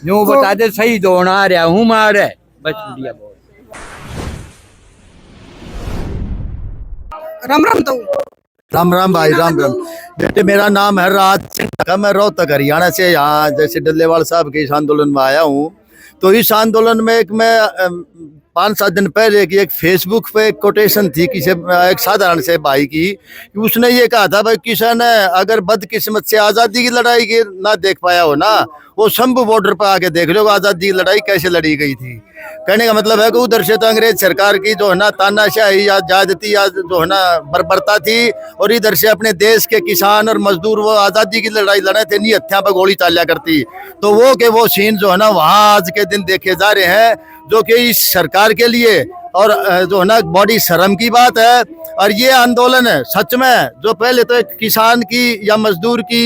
यूं तो बता दे सही दौड़ आ रहा हूँ मारे बस बढ़िया बहुत। राम राम तो राम राम भाई, राम राम बेटे। मेरा नाम है राज सिंह, मैं रोहतक हरियाणा से यहाँ जैसे डल्लेवाल साहब के इस आंदोलन में आया हूँ। तो इस आंदोलन में एक मैं 5-7 दिन पहले की एक फेसबुक पे एक कोटेशन थी किसी एक साधारण से भाई की। उसने ये कहा था भाई, किसान अगर बदकिस्मत से आज़ादी की लड़ाई की ना देख पाया हो ना, वो शंभू बॉर्डर पर आके देख लो आज़ादी की लड़ाई कैसे लड़ी गई थी। कहने का मतलब है कि उधर से तो अंग्रेज सरकार की जो है ना तानाशाही या ज्यादती या जो है ना बर्बरता थी, और इधर से अपने देश के किसान और मजदूर वो आज़ादी की लड़ाई लड़े थे, नहीं हत्या पर गोली चाल्या करती। तो वो सीन जो है ना वहाँ आज के दिन देखे जा रहे हैं, जो कि इस सरकार के लिए और जो है ना बड़ी शर्म की बात है। और ये आंदोलन है सच में, जो पहले तो एक किसान की या मजदूर की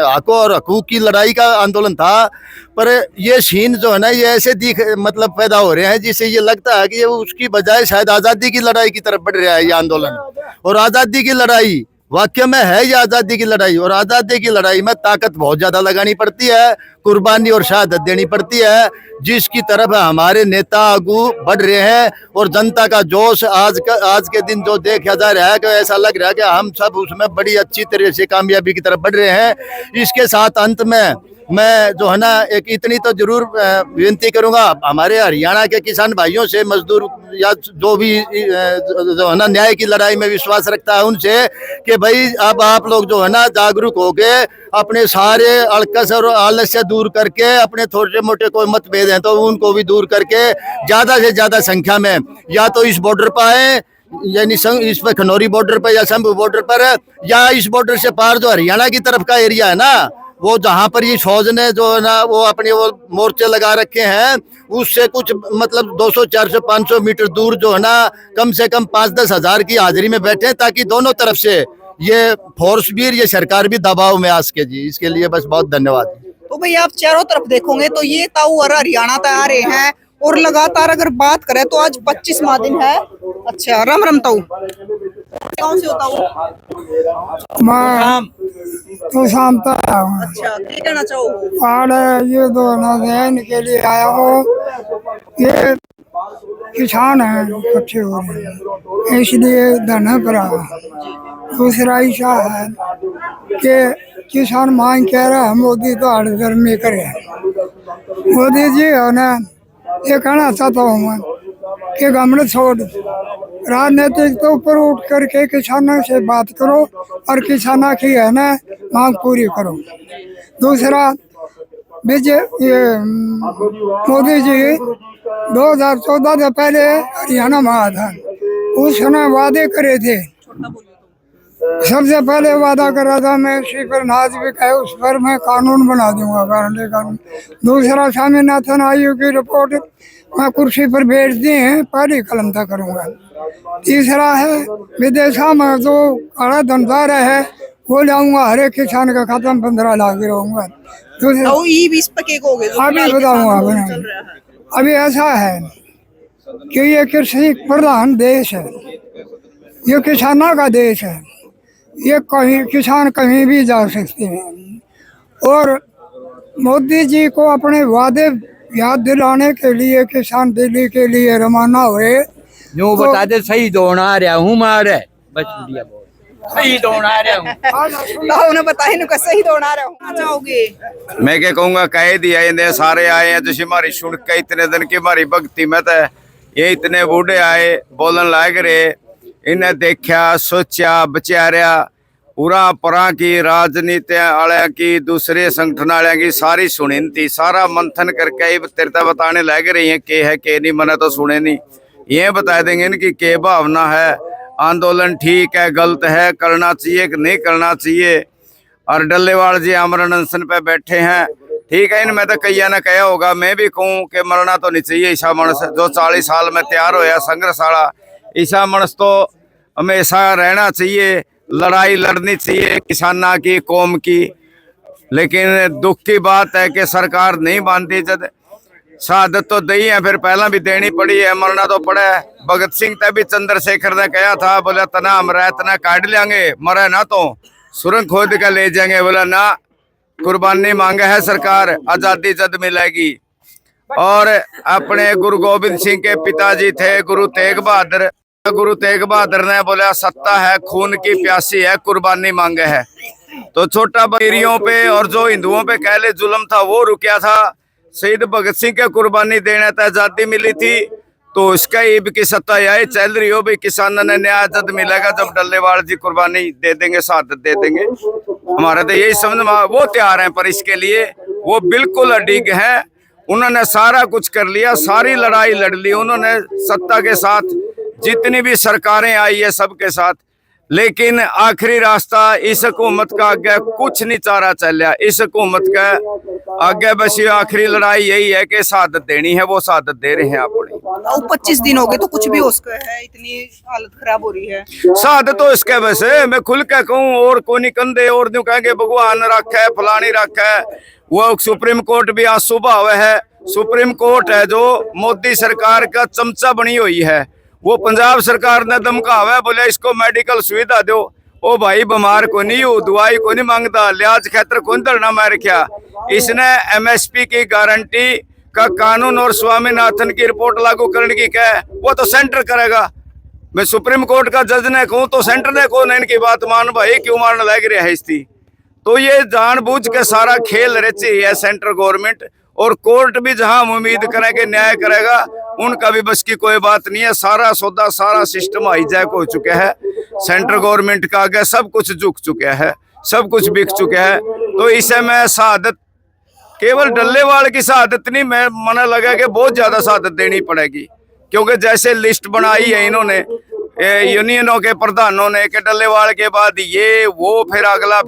हकों और हकूक की लड़ाई का आंदोलन था, पर ये सीन जो है ना ये ऐसे दिख मतलब पैदा हो रहे हैं जिससे ये लगता है कि ये उसकी बजाय शायद आज़ादी की लड़ाई की तरफ बढ़ रहा है ये आंदोलन। और आज़ादी की लड़ाई वाक्य में है ये आज़ादी की लड़ाई, और आज़ादी की लड़ाई में ताकत बहुत ज़्यादा लगानी पड़ती है, कुर्बानी और शहादत देनी पड़ती है, जिसकी तरफ हमारे नेता आगू बढ़ रहे हैं। और जनता का जोश आज के दिन जो देखा जा रहा है कि ऐसा लग रहा है कि हम सब उसमें बड़ी अच्छी तरह से कामयाबी की तरफ बढ़ रहे हैं। इसके साथ अंत में मैं जो है ना एक इतनी तो जरूर विनती करूंगा हमारे हरियाणा के किसान भाइयों से, मजदूर या जो भी जो है ना न्याय की लड़ाई में विश्वास रखता है उनसे, कि भाई अब आप लोग जो है ना जागरूक हो गए, अपने सारे अड़कस और आलस्य दूर करके, अपने थोड़े मोटे कोई मतभेद हैं तो उनको भी दूर करके ज्यादा से ज्यादा संख्या में या तो इस बॉर्डर पर आए, यानी इस पर खनौरी बॉर्डर पर या शंभू बॉर्डर पर, या इस बॉर्डर से पार जो हरियाणा की तरफ का एरिया है ना, वो जहाँ पर ये फौज ने जो है ना वो अपने वो मोर्चे लगा रखे हैं, उससे कुछ मतलब 200 400 500 मीटर दूर जो है ना कम से कम 5-10 हजार की हाजिरी में बैठे, ताकि दोनों तरफ से ये फोर्स भी ये सरकार भी दबाव में आ सके जी। इसके लिए बस बहुत धन्यवाद। तो भाई आप चारों तरफ देखोगे तो ये ताऊ और हरियाणा तक आ रहे हैं, और लगातार अगर बात करें तो आज 25वां दिन है। अच्छा, राम राम ताऊ, कौन से होता हूँ मैं तो शाम तक आया हूँ। अच्छा, क्या कहना चाहो? और ये दो नौजवान के लिए आया हूँ। ये किसान हैं इकट्ठे हो रहे हैं, इसलिए धरने पर आया। दूसरा ऐसा है कि किसान मांग कह रहा है मोदी तो हड़धर्मी करे। मोदी जी है ना, ये कहना चाहता हूँ मैं कि गमले छोड़, राजनीतिक तो ऊपर उठ करके किसानों से बात करो और किसानों की है ना मांग पूरी करो। दूसरा ये मोदी जी 2014 से पहले हरियाणा में आया था, उसने वादे करे थे। सबसे पहले वादा करा था मैं शिवनाथ भी कहे उस पर मैं कानून बना दूंगा, गारंटी कानून। दूसरा स्वामीनाथन आयोग की रिपोर्ट मैं कुर्सी पर बैठ दी है, पहली कलम तक करूंगा। तीसरा है विदेशा में जो काला धंधा है वो लाऊंगा, हर एक किसान का खत्म 15 लाख रहूंगा। अभी बताऊंगा। अभी ऐसा है कि ये कृषि प्रधान देश है, ये किसानों का देश है, ये कहीं किसान कहीं भी जा सकते हैं। और मोदी जी को अपने वादे याद दिलाने के लिए किसान दिल्ली के लिए रवाना हुए। यूं बता दे सही दौड़ आ रहा हूँ मारे बस बढ़िया बहुत। सही दौड़ आ रहा हूँ उन्हें बताए ना सही दौड़ आ रहा हूँ। चाहोगे मैं क्या कहूँगा, कह दिया इन्हें सारे आए हैं जैसे हमारी सुन के इतने दिन की हमारी भक्ति में तो ये इतने बूढ़े आए बोलन लाग रहे, इन्हें देखा सोचा बचारिया पूरा परा की राजनीति वाले की दूसरे संगठन वाले की सारी सुनी थी, सारा मंथन करके तेरता बताने लग रही है के है के नहीं, मना तो सुने नहीं। ये बता देंगे इनकी के भावना है, आंदोलन ठीक है गलत है, करना चाहिए कि नहीं करना चाहिए। और डल्लेवाल जी आमरण अनशन पे बैठे हैं, ठीक है, इनमें तो कई ने कहा होगा, मैं भी कहूँ कि मरना तो नहीं चाहिए। ईसा मानस जो 40 साल में तैयार होया संघर्ष वाला, ईसा मानस तो हमेशा रहना चाहिए, लड़ाई लड़नी चाहिए किसाना की कौम की। लेकिन दुख की बात है कि सरकार नहीं मानती, जब शहादत तो दी है फिर पहला भी देनी पड़ी है, मरना तो पड़ा है। भगत सिंह तभी चंद्रशेखर ने कहा था, बोला तना हम रह तना काट लेंगे, मरे ना तो सुरंग खोद कर ले जाएंगे, बोला ना कुर्बानी मांगे है सरकार, आजादी जद मिलेगी। और अपने गुरु गोबिंद सिंह के पिताजी थे गुरु तेग बहादुर। गुरु तेग बहादुर ने बोला सत्ता है खून की प्यासी है, कुर्बानी मांगे है। तो छोटा बकरियों पे और जो हिंदुओं पे कहले जुल्म था वो रुकिया था। शहीद भगत सिंह के कुर्बानी देने तक आजादी मिली थी। तो इसका ईब की सत्ता यही चल रही हो भी किसानों ने न्याय जब मिलेगा जब डल्लेवाल जी कुर्बानी दे देंगे, शहादत दे देंगे। हमारा तो यही समझ, वो तैयार हैं पर इसके लिए वो बिल्कुल अडिग हैं। उन्होंने सारा कुछ कर लिया, सारी लड़ाई लड़ ली उन्होंने सत्ता के साथ, जितनी भी सरकारें आई है सबके साथ। लेकिन आखिरी रास्ता इस हुकूमत का आगे कुछ नहीं चारा चलिया। इस हुकूमत का आगे बस ये आखिरी लड़ाई यही है कि शहादत देनी है, वो शहादत दे रहे हैं अपनी। 25 दिन हो गए तो कुछ भी हो सकता है, इतनी हालत खराब हो रही है। शहादत तो इसके वैसे मैं खुल के कहूँ और कोनी कंधे और न्यू कहेंगे भगवान रखा है फलानी रखा है। वो सुप्रीम कोर्ट भी आज सुबह हुआ है। सुप्रीम कोर्ट है जो मोदी सरकार का चमचा बनी हुई है। वो पंजाब सरकार ने धमकावा है, बोले इसको मेडिकल सुविधा दो। ओ भाई बीमार को नहीं हो, दवाई को नहीं मांगता, लिहाज खैतर कौन धरना मार क्या। इसने एमएसपी की गारंटी का कानून और स्वामीनाथन की रिपोर्ट लागू करने की क्या है, वो तो सेंटर करेगा। मैं सुप्रीम कोर्ट का जज ने कहूँ तो सेंटर ने कौन है इनकी बात मान, भाई क्यों मारने लग रही है इसकी। तो ये जानबूझ के सारा खेल रची है सेंट्रल गवर्नमेंट। और कोर्ट भी जहां हम उम्मीद करें कि न्याय करेगा, उनका भी बस की कोई बात नहीं है। सारा सौदा सारा सिस्टम हाईजैक हो चुका है। सेंट्रल गवर्नमेंट का आगे सब कुछ झुक चुका है, सब कुछ बिक चुका है। तो इसे मैं शहादत केवल डल्लेवाल की शहादत नहीं, मैं मन लगा कि बहुत ज्यादा शहादत देनी पड़ेगी। क्योंकि जैसे लिस्ट बनाई है इन्होंने यूनियनों के प्रधानों ने कि डल्लेवाल के बाद ये वो फिर अगला,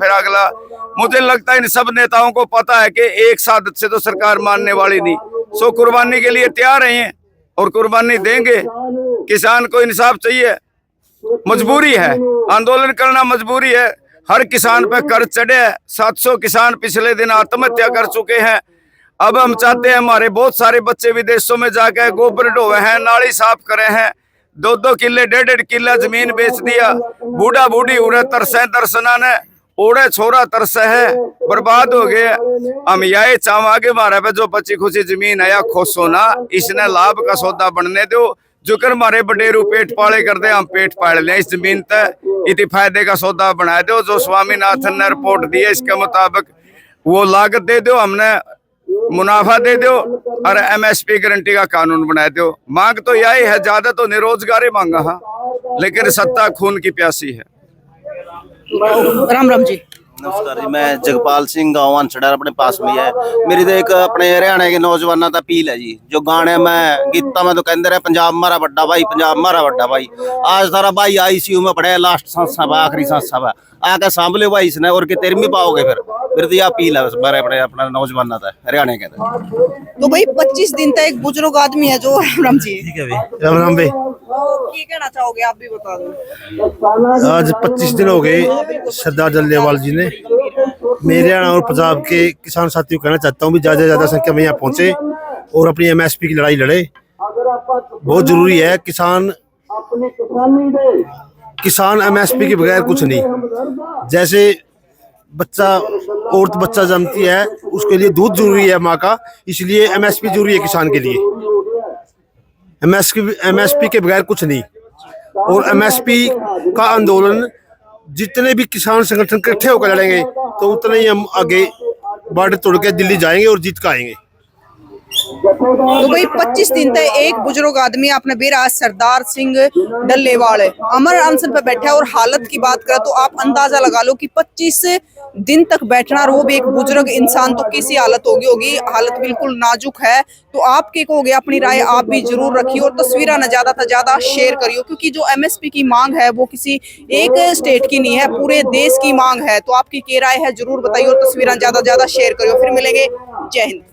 मुझे लगता है इन सब नेताओं को पता है कि एक शहादत से तो सरकार मानने वाली नहीं। सो कुर्बानी के लिए तैयार हैं और कुर्बानी देंगे। किसान को इंसाफ चाहिए, मजबूरी है, आंदोलन करना मजबूरी है। हर किसान पे कर्ज चढ़े है। 700 किसान पिछले दिन आत्महत्या कर चुके हैं। अब हम चाहते हैं हमारे बहुत सारे बच्चे विदेशों में जाकर गोबर ढोए हैं, नाली साफ करे हैं, 2-2 किले 1.5 किला जमीन बेच दिया। बूढ़ा बूढ़ी उड़े तरसे दर्शना ने, ओढ़े छोरा तरसे है, बर्बाद हो गए। हम यही चाहवागे हमारे पे जो बची खुशी जमीन है या खोसो ना, इसने लाभ का सौदा बनने दो। जो कर हमारे बडेरू पेट पाले कर दे, हम पेट पाल लें इस जमीन तक, इतनी फायदे का सौदा बना दो। जो स्वामीनाथन ने रिपोर्ट दी है इसके मुताबिक वो लागत दे दो, हमने मुनाफा दे दो और एमएसपी गारंटी का कानून बना दो। मांग तो यही है, ज्यादा तो निरोजगारी मांगा हाँ, लेकिन सत्ता खून की प्यासी है। राम राम जी। नमस्कार जी, मैं जगपाल सिंह गाँव अंसड़ा अपने पास में है। मेरी तो एक अपने हरियाणा के नौजवानों का अपील है जी। जो गाने में गीता में तो कहते रहे पंजाब मारा बड़ा भाई, पंजाब मारा बड़ा भाई। आज सारा भाई आईसीयू में पड़े, लास्ट सांस सब आखिरी सांस सब आके सांभले भाई इसने और कितने भी पाओगे। फिर तो यह अपील है मेरे अपने अपना नौजवानों का हरियाणा के। तो भाई 25 दिन तक एक बुजुर्ग आदमी है जो राम जी, ठीक है भाई, राम राम भाई। क्या कहना चाहोगे आप भी बता दो। आज 25 दिन हो गए सरदार डल्लेवाल जी ने। मेरे हरियाणा और पंजाब के किसान साथियों को कहना चाहता हूँ भी ज्यादा से ज्यादा संख्या में यहाँ पहुंचे और अपनी एमएसपी की लड़ाई लड़े। बहुत जरूरी है। किसान एमएसपी के बगैर कुछ नहीं। जैसे औरत बच्चा जमती है उसके लिए दूध जरूरी है माँ का, इसलिए एमएसपी जरूरी है किसान के लिए। एमएसपी के बगैर कुछ नहीं। और एमएसपी का आंदोलन जितने भी किसान संगठन इकट्ठे होकर लड़ेंगे तो उतने ही हम आगे बॉर्डर तोड़ के दिल्ली जाएंगे और जीत कर आएंगे। तो भाई 25 दिन तक एक बुजुर्ग आदमी आपने बेरा सरदार सिंह डल्लेवाल अमर अनशन पे बैठा है। और हालत की बात करें तो आप अंदाजा लगा लो कि 25 दिन तक बैठना और वो भी एक बुजुर्ग इंसान, तो कैसी हालत होगी। हालत बिल्कुल नाजुक है। तो आप क्या कहोगे, अपनी राय आप भी जरूर रखिए और तस्वीरें न ज्यादा से ज्यादा शेयर करियो, क्योंकि जो एमएसपी की मांग है वो किसी एक स्टेट की नहीं है, पूरे देश की मांग है। तो आपकी क्या राय है जरूर बताइए और तस्वीरें ज्यादा से ज्यादा शेयर करियो। फिर मिलेंगे, जय हिंद।